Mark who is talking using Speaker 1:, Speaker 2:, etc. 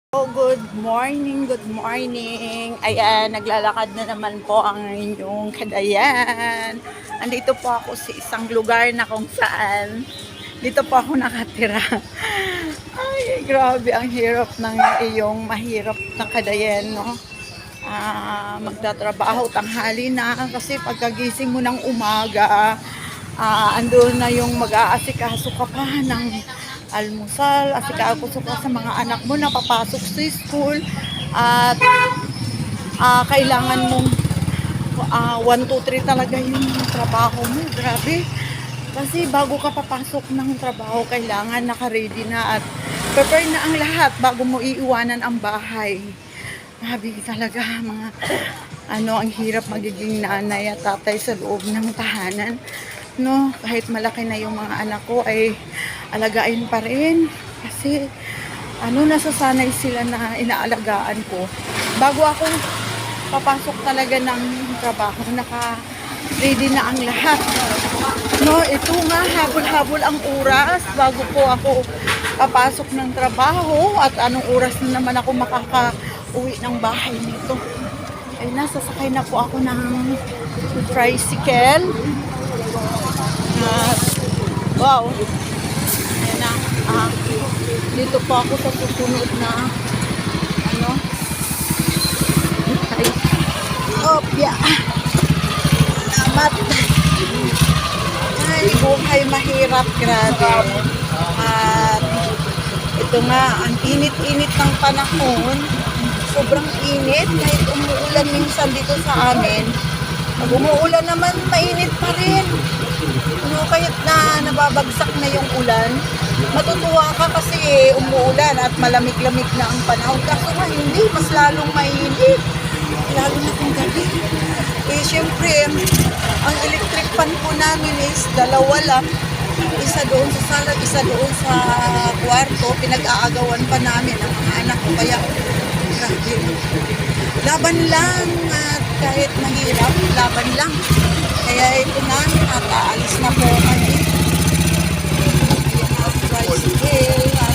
Speaker 1: Oh, good morning, good morning. Ayan, naglalakad na naman po ang inyong kadayan. Andito po ako sa isang lugar na kung saan dito po ako nakatira. Ay, grabe ang hirap ng iyong mahirap na kadayan, no? Magtatrabaho tanghali na kasi pagkagising mo ng umaga, andun na yung mag-aasikaso ka pa ng almusal, asikaso ka sa mga anak mo na papasok sa school at kailangan mong 1, 2, 3 talaga yung trabaho mo. Grabe. Kasi bago ka papasok ng trabaho, kailangan naka-ready na at prepare na ang lahat bago mo iiwanan ang bahay. Grabe talaga ang hirap magiging nanay at tatay sa loob ng tahanan. No, kahit malaki na yung mga anak ko ay alagain pa rin kasi nasasanay sila na inaalagaan ko. Bago ako papasok talaga ng trabaho, naka-ready na ang lahat. No, ito nga, habol-habol ang oras bago po ako papasok ng trabaho at anong oras na naman ako makaka-uwi ng bahay nito. Ay, nasasakay na po ako ng tricycle. Wow. Ayan na. Dito po ako sa susunod na ay, opya. Salamat. Ay, buhay mahirap, grabe. At ito nga, ang init-init ng panahon. Sobrang init. Kahit umuulan minsan dito sa amin. Pag umuulan naman, mainit pa rin. Kahit na nababagsak na yung ulan, matutuwa ka kasi umuulan at malamig-lamig na ang panahon. Kaso nga hindi, mas lalong mainit. Lalo na kung gabi. Siyempre, ang electric fan po namin is dalawa lang. Isa doon sa sala, isa doon sa kwarto. Pinag-aagawan pa namin ang mga anak ko. Kaya, grabe. Laban lang at kahit mahirap, laban lang. Kaya ito na, at aalis na po kami. Ayan na, tricycle.